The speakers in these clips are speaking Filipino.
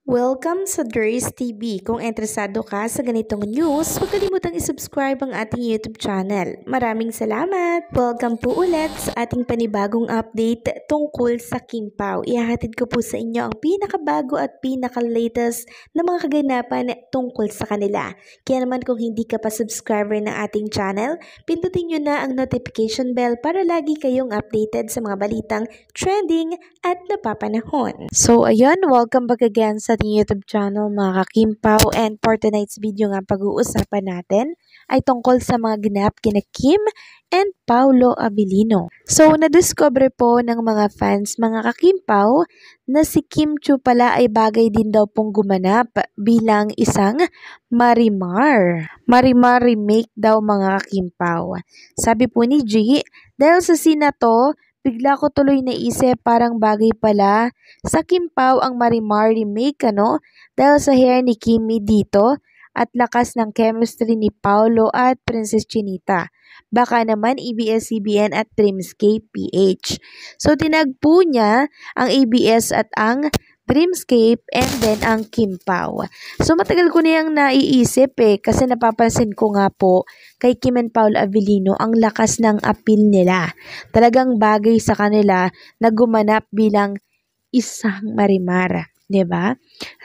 Welcome sa Durs TV. Kung interesado ka sa ganitong news, huwag kalimutang isubscribe ang ating YouTube channel. Maraming salamat! Welcome po ulit sa ating panibagong update tungkol sa Kim Pao. Ihahatid ko po sa inyo ang pinakabago at pinaka-latest na mga kaganapan tungkol sa kanila. Kaya naman kung hindi ka pa subscriber ng ating channel, pindutin nyo na ang notification bell para lagi kayong updated sa mga balitang trending at napapanahon. So ayun, welcome back again sa ating YouTube channel mga ka-Kim Pao, and for tonight's video nga pag-uusapan natin ay tungkol sa mga ganap kina Kim and Paolo Abilino. So nadiscover po ng mga fans mga ka-Kim Pao na si Kim Chiu pala ay bagay din daw pong gumanap bilang isang Marimar. Marimar remake daw mga ka-Kim Pao. Sabi po ni G, dahil sa scene na to, bigla ko tuloy naisip parang bagay pala sa Kim Pao ang Marimar remake dahil sa hair ni Kimmy dito at lakas ng chemistry ni Paolo at Princess Chinita. Baka naman ABS-CBN at Dreamscape PH. So tinagpo niya ang ABS at ang Dreamscape and then ang Kim Pao. So matagal ko na yung naiisip kasi napapansin ko nga po kay Kim and Paolo Abilino ang lakas ng appeal nila. Talagang bagay sa kanila na gumanap bilang isang Marimar. 'Di ba?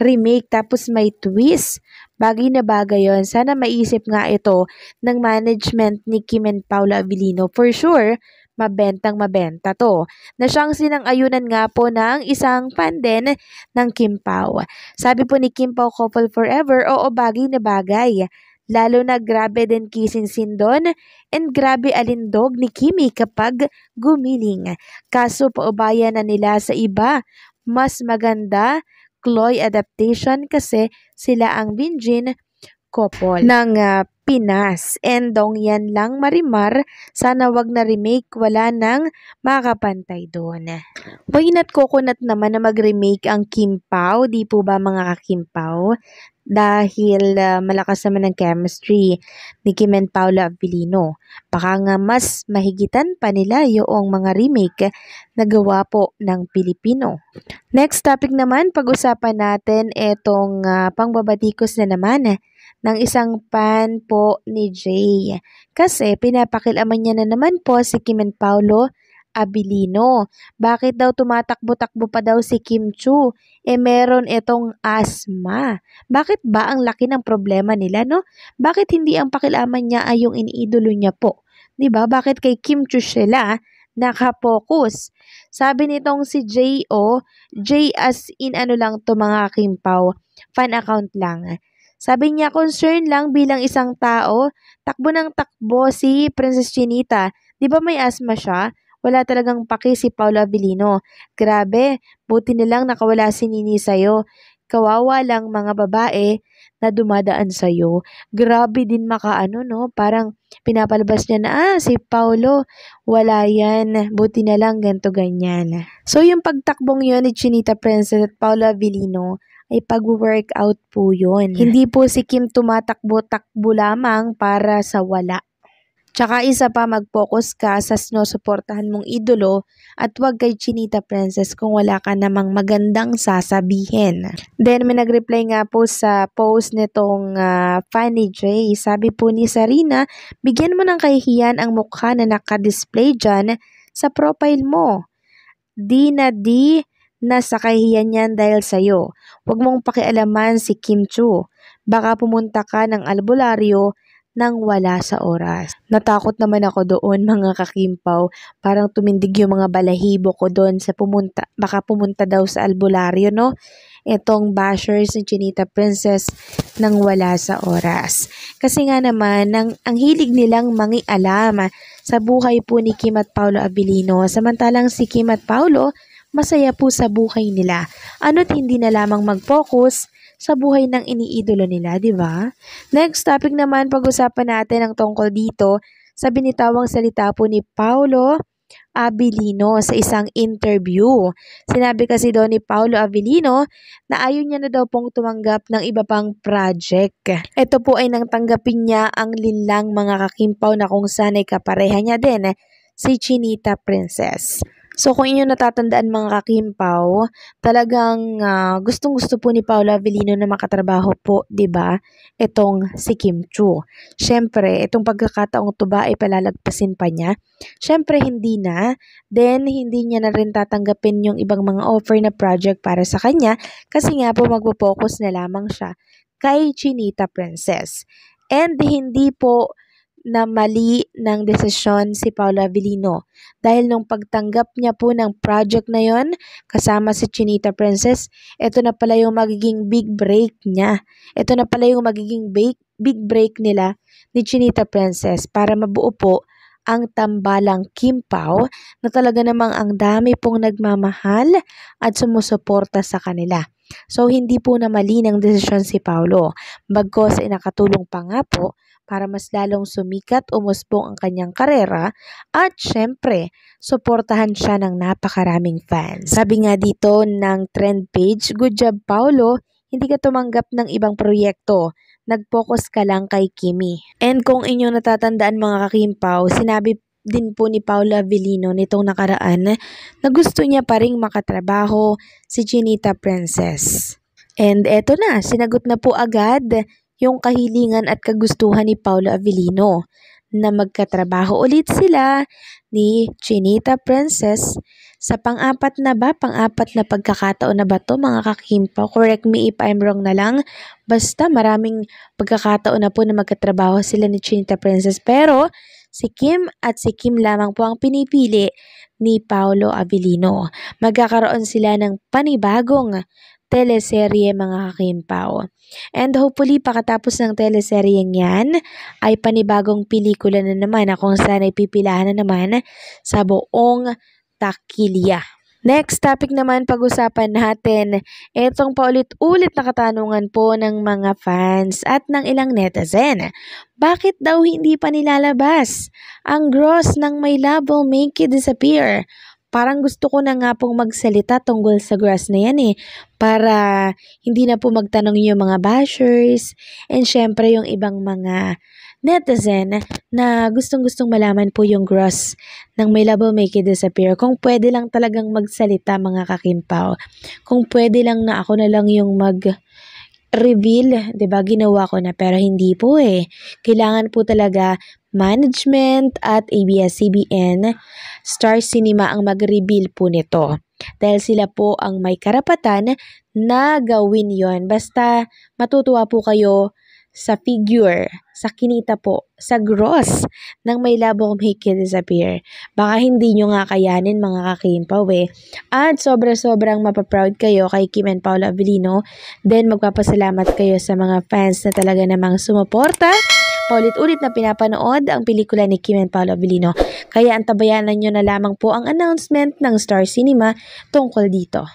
Remake tapos may twist. Bagay na bagay yon. Sana maisip nga ito ng management ni Kim and Paolo Abilino. For sure, mabentang mabenta to. Na siyang sinang-ayunan nga po ng isang fan din ng Kim Pao. Sabi po ni Kim Pao, couple forever, oo, bagay na bagay. Lalo na grabe din kissing scene doon and grabe alindog ni Kimmy kapag gumiling. Kaso paubayan na nila sa iba. Mas maganda Chloe adaptation kasi sila ang Binjin couple ng Pinas. And dong yan lang Marimar, sana wag na remake, wala nang makapantay doon. Why not coconut naman na mag-remake ang Kim Pao, di po ba mga ka-Kim Pao? Dahil malakas naman ang chemistry ni Kim and Paolo Abilino. Baka nga mas mahigitan pa nila yung mga remake na gawa po ng Pilipino. Next topic naman, pag-usapan natin itong pangbabatikos na naman ng isang fan po ni Jay. Kasi pinapakilaman niya na naman po si Kim and Paolo Abilino. Bakit daw tumatakbo-takbo pa daw si Kim Chiu? Meron itong asthma. Bakit ba ang laki ng problema nila, no? Bakit hindi ang pakilaman niya ay yung iniidolo niya po? 'Di ba? Bakit kay Kim Chiu sila nakapokus? Sabi nitong si J.O., J as in lang to mga Kim Pao, fan account lang. Sabi niya, concern lang bilang isang tao, takbo ng takbo si Princess Chinita. 'Di ba may asthma siya? Wala talagang paki si Paolo Abilino. Grabe, buti nilang nakawala si Nini sa'yo. Kawawa lang mga babae na dumadaan sa'yo. Grabe din makaano, no? Parang pinapalabas niya na, si Paolo, wala yan. Buti na lang ganto ganyan. So yung pagtakbong yun ni Chinita Princess at Paolo Abilino ay pag-workout po yun. Hindi po si Kim tumatakbo-takbo lamang para sa wala. Tsaka isa pa, mag-focus ka sa sinusuportahan mong idolo at huwag kay Chinita Princess kung wala ka namang magandang sasabihin. Then may nag-reply nga po sa post nitong Fanny J. Sabi po ni Sarina, bigyan mo ng kahihiyan ang mukha na naka-display dyan sa profile mo. Di na sa kahihiyan yan dahil sa'yo. Huwag mong pakialaman si Kim Chiu. Baka pumunta ka ng albularyo nang wala sa oras. Natakot naman ako doon mga ka-Kim Pao. Parang tumindig yung mga balahibo ko doon sa pumunta. Baka pumunta daw sa albularyo, no? Itong bashers ni Chinita Princess nang wala sa oras. Kasi nga naman, ang hilig nilang mangialam sa buhay po ni Kim at Paolo Abilino. Samantalang si Kim at Paolo, masaya po sa buhay nila. Ano't hindi na lamang mag-focus sa buhay ng iniidolo nila, di ba? Next topic naman, pag-usapan natin ang tungkol dito sa binitawang salita po ni Paolo Abilino sa isang interview. Sinabi kasi doon ni Paolo Abilino na ayaw niya na daw pong tumanggap ng iba pang project. Ito po ay nang tanggapin niya ang linlang mga ka-Kim Pao na kung saan ay kapareha niya din si Chinita Princess. So kung inyo natatandaan mga kakimpaw, talagang gustong-gusto po ni Paolo Avellino na makatrabaho po, 'di ba? Itong si Kim Chu. Syempre, itong pagkakataong 'to ba ay palalagpasin pa niya? Syempre hindi na. Then hindi niya na rin tatanggapin yung ibang mga offer na project para sa kanya kasi nga po magpo-focus na lamang siya kay Chinita Princess. And hindi po na mali ng desisyon si Paolo Avellino dahil nung pagtanggap niya po ng project na yon kasama si Chinita Princess, ito na pala yung magiging big break niya. Ito na pala yung magiging big break nila ni Chinita Princess para mabuo po ang tambalang Kim Pao na talaga namang ang dami pong nagmamahal at sumusuporta sa kanila. So hindi po na mali ng desisyon si Paolo. Bagkos ay nakatulong pa nga po para mas lalong sumikat, umusbong ang kanyang karera at syempre, suportahan siya ng napakaraming fans. Sabi nga dito ng trend page, good job Paolo, hindi ka tumanggap ng ibang proyekto. Nag-focus ka lang kay Kimi. And kung inyong natatandaan mga kakimpaw, sinabi din po ni Paolo Avellino nitong nakaraan na gusto niya pa ring makatrabaho si Chinita Princess. And eto na, sinagot na po agad yung kahilingan at kagustuhan ni Paolo Avellino na magkatrabaho ulit sila ni Chinita Princess sa pang-apat na pagkakataon na ba to mga kakimpaw? Correct me if I'm wrong na lang. Basta maraming pagkakataon na po na magkatrabaho sila ni Chinita Princess pero si Kim at si Kim lamang po ang pinipili ni Paolo Avellino. Magkakaroon sila ng panibagong teleserye mga kakimpaw. And hopefully pagkatapos ng teleseryeng yan ay panibagong pelikula na naman na kung saan ay pipilahan na naman sa buong takilya. Next topic naman pag-usapan natin, itong paulit-ulit na katanungan po ng mga fans at ng ilang netizen. Bakit daw hindi pa nilalabas ang gross ng My Love Will Make You Disappear? Parang gusto ko na nga pong magsalita tungkol sa grass na yan para hindi na po magtanong yung mga bashers and syempre yung ibang mga netizen na gustong-gustong malaman po yung gross ng My Love Will Make You Disappear. Kung pwede lang talagang magsalita mga kakimpaw. Kung pwede lang na ako na lang yung reveal, 'di ba? Ginawa ko na pero hindi po Kailangan po talaga management at ABS-CBN Star Cinema ang mag-reveal po nito. Dahil sila po ang may karapatan na gawin 'yon. Basta matutuwa po kayo sa figure, sa kinita po, sa gross ng My Love Will Make You Disappear. Baka hindi nyo nga kayanin mga kakimpaw At sobrang mapaproud kayo kay Kim and Paolo Avellino. Then magpapasalamat kayo sa mga fans na talaga namang sumuporta. Paulit-ulit na pinapanood ang pelikula ni Kim and Paolo Avellino. Kaya antabayanan nyo na lamang po ang announcement ng Star Cinema tungkol dito.